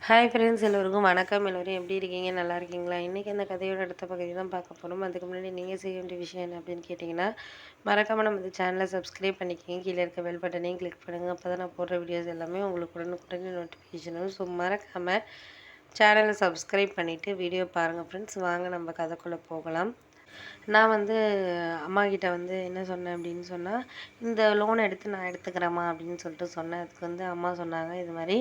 Hi friends, எல்லோருக்கும் வணக்கம். எல்லோரும் எப்படி இருக்கீங்க? நல்லா இருக்கீங்களா? இன்றைக்கி அந்த கதையோட அடுத்த பகுதி தான் பார்க்க போகிறோம். அதுக்கு முன்னாடி நீங்கள் செய்ய வேண்டிய விஷயம் என்ன அப்படின்னு கேட்டிங்கன்னா, மறக்காமல் நம்ம இந்த சேனலை சப்ஸ்கிரைப் பண்ணிக்கோங்க. கீழே இருக்க பெல் பட்டனையும் கிளிக் பண்ணுங்கள். அப்போ தான் நான் போடுற வீடியோஸ் எல்லாமே உங்களுக்கு உடனுக்குடனே நோட்டிஃபிகேஷன் வரும். ஸோ மறக்காமல் சேனலை சப்ஸ்கிரைப் பண்ணிவிட்டு வீடியோ பாருங்கள் ஃப்ரெண்ட்ஸ். வாங்க நம்ம கதைக்குள்ளே போகலாம். நான் வந்து அம்மாகிட்ட வந்து என்ன சொன்னேன் அப்படின்னு சொன்னால், இந்த லோன் எடுத்து நான் எடுத்துக்கிறேம்மா அப்படின்னு சொல்லிட்டு சொன்னேன். அதுக்கு வந்து அம்மா சொன்னாங்க, இது மாதிரி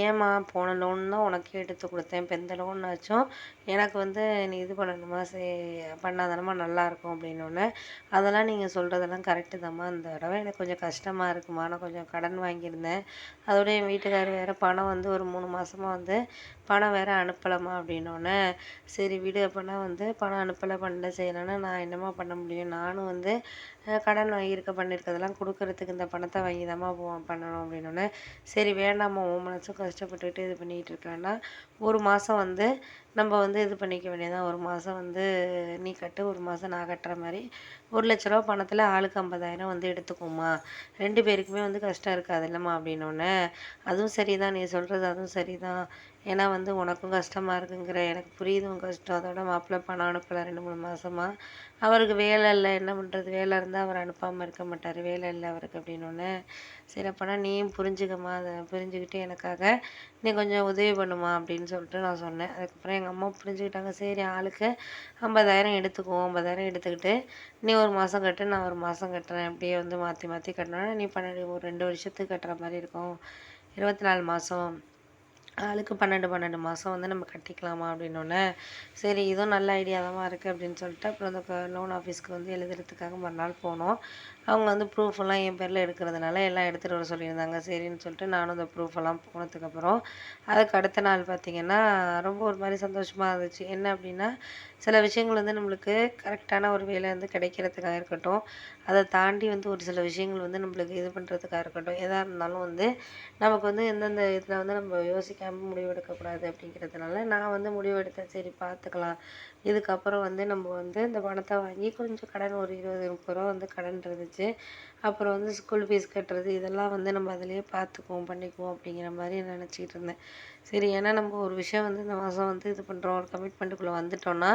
ஏம்மா போன லோன் தான் உனக்கே எடுத்து கொடுத்தேன், இப்போ இந்த லோன்னாச்சும் எனக்கு வந்து நீ இது பண்ணணுமா, பண்ணாதானம்மா நல்லாயிருக்கும் அப்படின்னோடனே, அதெல்லாம் நீங்கள் சொல்கிறதெல்லாம் கரெக்டு தாம்மா, இந்த தடவை எனக்கு கொஞ்சம் கஷ்டமாக இருக்குமா, நான் கொஞ்சம் கடன் வாங்கியிருந்தேன், அதோட என் வீட்டுக்காரர் வேறு பணம் வந்து ஒரு 3 மாதமாக வந்து பணம் வேறு அனுப்பலாமா அப்படின்னோடனே, சரி விடு, அப்போனா வந்து பணம் அனுப்பலை பண்ணல செய்யலைன்னா நான் என்னம்மா பண்ண முடியும், நானும் வந்து கடன் பண்ணியிருக்கிறதெல்லாம் கொடுக்கறதுக்கு இந்த பணத்தை வாங்கி தாம்மா பண்ணணும் அப்படின்னோடனே, சரி வேண்டாம்மா, உன் மனசும் கஷ்டப்பட்டுட்டு இது பண்ணிகிட்டு இருக்கேன்னா, ஒரு மாதம் வந்து நம்ம வந்து இது பண்ணிக்க வேண்டியதான், ஒரு மாதம் வந்து நீ கட்டு, ஒரு மாதம் நான் கட்டுற மாதிரி 1,00,000 ரூபா பணத்தில் ஆளுக்கு 50,000 வந்து எடுத்துக்கோமா, 2 பேருக்குமே வந்து கஷ்டம் இருக்காது இல்லைம்மா அப்படின்னோடனே, அதுவும் சரிதான், நீ சொல்கிறது அதுவும் சரிதான், ஏன்னா வந்து உனக்கும் கஷ்டமாக இருக்குங்கிற எனக்கு புரியுது உன் கஷ்டம். அதோட மாப்பிள்ளை பணம் அனுப்பலை 2-3 மாதமா, அவருக்கு வேலை இல்லை, என்ன பண்ணுறது, வேலை இருந்தால் அவர் அனுப்பாமல் இருக்க மாட்டார், வேலை இல்லை அவருக்கு அப்படின்னோடனே, சரி அப்போனா நீயும் புரிஞ்சுக்கம்மா, அதை புரிஞ்சுக்கிட்டு எனக்காக நீ கொஞ்சம் உதவி பண்ணுமா அப்படின்னு சொல்லிட்டு நான் சொன்னேன். அதுக்கப்புறம் எங்கள் அம்மா புரிஞ்சுக்கிட்டாங்க. சரி ஆளுக்கு 50,000 எடுத்துக்குவோம், 50,000 எடுத்துக்கிட்டு நீ ஒரு மாதம் கட்டு, நான் ஒரு மாதம் கட்டுறேன், அப்படியே வந்து மாற்றி மாற்றி கட்டினோன்னா நீ 12 ஒரு 2 வருஷத்துக்கு கட்டுற மாதிரி இருக்கும், 24 மாதம், ஆளுக்கு 12 மாதம் வந்து நம்ம கட்டிக்கலாமா அப்படின்னோடனே, சரி இதுவும் நல்ல ஐடியாவாக இருக்குது அப்படின்னு சொல்லிட்டு அப்புறம் அந்த லோன் ஆஃபீஸ்க்கு வந்து எழுதுறதுக்காக மறுநாள் போனோம். அவங்க வந்து ப்ரூஃப் எல்லாம் என் பேரில் எடுக்கிறதுனால எல்லாம் எடுத்துகிட்டு வர சொல்லியிருந்தாங்க. சரின்னு சொல்லிட்டு நானும் அந்த ப்ரூஃப் எல்லாம் போனதுக்கப்புறம் அதுக்கு அடுத்த நாள் பார்த்திங்கன்னா ரொம்ப ஒரு மாதிரி சந்தோஷமாக இருந்துச்சு. என்ன அப்படின்னா, சில விஷயங்கள் வந்து நம்மளுக்கு கரெக்டான ஒரு வேலை வந்து கிடைக்கிறதுக்காக இருக்கட்டும், அதை தாண்டி வந்து ஒரு சில விஷயங்கள் வந்து நம்மளுக்கு இது பண்ணுறதுக்காக இருக்கட்டும், எதாக இருந்தாலும் வந்து நமக்கு வந்து எந்தெந்த இதில் வந்து நம்ம யோசிக்காமல் முடிவெடுக்கக்கூடாது அப்படிங்கிறதுனால நான் வந்து முடிவெடுத்தேன். சரி பார்த்துக்கலாம், இதுக்கப்புறம் வந்து நம்ம வந்து இந்த பணத்தை வாங்கி கொஞ்சம் கடன் ஒரு 20-30 ரூபா வந்து கடன் இருந்துச்சு, அப்புறம் வந்து ஸ்கூல் ஃபீஸ் கட்டுறது இதெல்லாம் வந்து நம்ம அதிலேயே பார்த்துக்குவோம் பண்ணிக்குவோம் அப்படிங்கிற மாதிரி நினச்சிக்கிட்டு இருந்தேன். சரி, ஏன்னா நம்ம ஒரு விஷயம் வந்து இந்த மாதம் வந்து இது பண்ணுறோம், ஒரு கமிட்மெண்ட்டுக்குள்ளே வந்துட்டோம்னா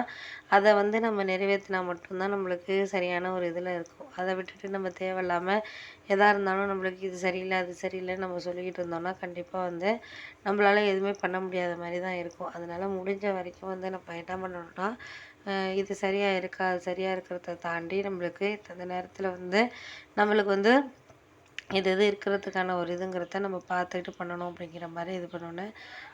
அதை வந்து நம்ம நிறைவேற்றினா மட்டும்தான் நம்மளுக்கு சரியான ஒரு இதில் இருக்கும். அதை விட்டுட்டு நம்ம தேவையில்லாமல் எதாக இருந்தாலும் நம்மளுக்கு இது சரியில்லை அது சரியில்லைன்னு நம்ம சொல்லிக்கிட்டு இருந்தோம்னா கண்டிப்பாக வந்து நம்மளால எதுவுமே பண்ண முடியாத மாதிரி தான் இருக்கும். அதனால் முடிஞ்ச வரைக்கும் வந்து நம்ம என்ன பண்ணணும்னா, இது சரியாக இருக்கா, அது சரியாக இருக்கிறத தாண்டி நம்மளுக்கு இந்த நேரத்தில் வந்து நம்மளுக்கு வந்து இது இது இருக்கிறதுக்கான ஒரு இதுங்கிறத நம்ம பார்த்துக்கிட்டு பண்ணணும் அப்படிங்கிற மாதிரி இது பண்ணோன்னே,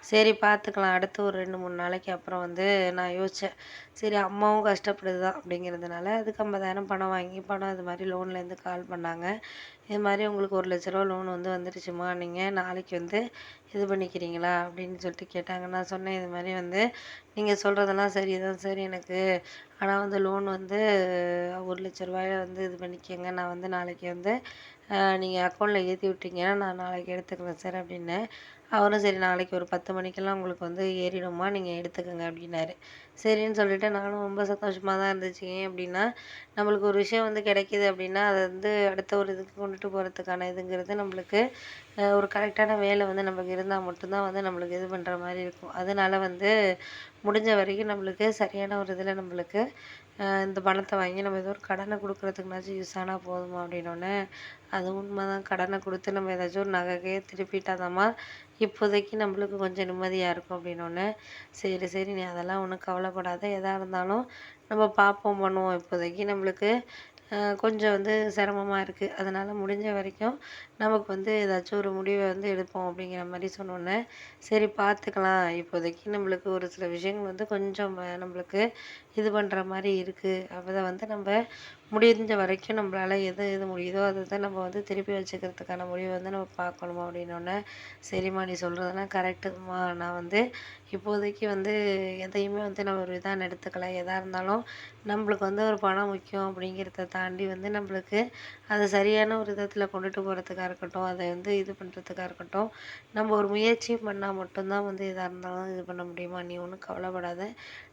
சரி பார்த்துக்கலாம், அடுத்து ஒரு 2-3 நாளைக்கு அப்புறம் வந்து நான் யோசித்தேன். சரி அம்மாவும் கஷ்டப்படுது தான் அப்படிங்கிறதுனால அதுக்கு 50,000 பணம் வாங்கி பணம் இது மாதிரி லோன்லேருந்து கால் பண்ணாங்க. இது மாதிரி உங்களுக்கு 1,00,000 ரூபா லோன் வந்து வந்துருச்சுமா, நீங்கள் நாளைக்கு வந்து இது பண்ணிக்கிறீங்களா அப்படின்னு சொல்லிட்டு கேட்டாங்க. நான் சொன்னேன், இது மாதிரி வந்து நீங்கள் சொல்கிறதெல்லாம் சரி தான் சார் எனக்கு, ஆனால் வந்து லோன் வந்து 1,00,000 ரூபாய வந்து இது பண்ணிக்கங்க, நான் வந்து நாளைக்கு வந்து நீங்கள் அக்கௌண்ட்டில் ஏற்றி விட்டீங்கன்னா நான் நாளைக்கு எடுத்துக்கிறேன் சார் அப்படின்னேன். அவரும் சரி நாளைக்கு ஒரு 10 மணிக்கெல்லாம் உங்களுக்கு வந்து ஏறிடும்மா, நீங்கள் எடுத்துக்கங்க அப்படின்னாரு. சரின்னு சொல்லிட்டு நானும் ரொம்ப சந்தோஷமாக தான் இருந்துச்சு. ஏன் அப்படின்னா, நம்மளுக்கு ஒரு விஷயம் வந்து கிடைக்கிது அப்படின்னா அதை வந்து அடுத்த ஒரு இதுக்கு கொண்டுட்டு போகிறதுக்கான இதுங்கிறது நம்மளுக்கு ஒரு கரெக்டான வேலை வந்து நமக்கு இருந்தால் மட்டும்தான் வந்து நம்மளுக்கு இது பண்ணுற மாதிரி இருக்கும். அதனால வந்து முடிஞ்ச வரைக்கும் நம்மளுக்கு சரியான ஒரு இதில் நம்மளுக்கு இந்த பணத்தை வாங்கி நம்ம ஏதோ ஒரு கடனை கொடுக்குறதுக்குனாச்சும் யூஸ் ஆனால் போதுமா அப்படின்னோடனே, அது உண்மைதான், கடனை கொடுத்து நம்ம ஏதாச்சும் ஒரு நகையே திருப்பிட்டாதாம்மா இப்போதைக்கு நம்மளுக்கு கொஞ்சம் நிம்மதியாக இருக்கும் அப்படின்னோடனே, சரி சரி நீ அதெல்லாம் ஒன்றும் கவலைப்படாத, எதாக இருந்தாலும் நம்ம பார்ப்போம் பண்ணுவோம், இப்போதைக்கு நம்மளுக்கு கொஞ்சம் வந்து சிரமமா இருக்குது, அதனால் முடிஞ்ச வரைக்கும் நமக்கு வந்து ஏதாச்சும் ஒரு முடிவை வந்து எடுப்போம் அப்படிங்கிற மாதிரி சொன்னோன்னே, சரி பார்த்துக்கலாம், இப்போதைக்கு நம்மளுக்கு ஒரு சில விஷயங்கள் வந்து கொஞ்சம் நம்மளுக்கு இது பண்ணுற மாதிரி இருக்குது, அதை வந்து நம்ம முடிஞ்ச வரைக்கும் நம்மளால எது எது முடியுதோ அதை தான் நம்ம வந்து திருப்பி வச்சுக்கிறதுக்கான முடிவை வந்து நம்ம பார்க்கணுமா அப்படின்னோடனே, சரிம்மா நீ சொல்கிறதெல்லாம் கரெக்டுமா, நான் வந்து இப்போதைக்கு வந்து எதையுமே வந்து நான் ஒரு இதாக எடுத்துக்கல, எதாக இருந்தாலும் நம்மளுக்கு வந்து ஒரு பணம் முக்கியம் அப்படிங்கிறத தாண்டி வந்து நம்மளுக்கு அதை சரியான ஒரு விதத்தில் கொண்டுட்டு போகிறதுக்காக இருக்கட்டும், அதை வந்து இது பண்ணுறதுக்காக இருக்கட்டும், நம்ம ஒரு முயற்சியும் பண்ணால் மட்டும்தான் வந்து எதாக இருந்தாலும் இது பண்ண முடியுமா, நீ ஒன்றும் கவலைப்படாத,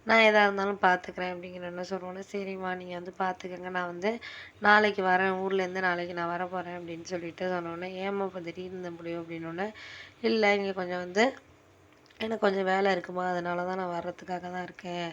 நான் எதாக இருந்தாலும் பார்த்துக்கிறேன் அப்படிங்கிறன்னு சொன்னோன்னே, சரிம்மா நீங்கள் வந்து பார்த்துக்கங்க, நான் வந்து நாளைக்கு வரேன், ஊர்லேருந்து நாளைக்கு நான் வரப்போகிறேன் அப்படின்னு சொல்லிட்டு சொன்னோன்னே, ஏம்மா இப்போ திடீர்னு இந்த முடிவு அப்படின்னோடனே, இல்லை இங்கே கொஞ்சம் வந்து எனக்கு கொஞ்சம் வேலை இருக்குமா, அதனால தான் நான் வர்றதுக்காக தான் இருக்கேன்.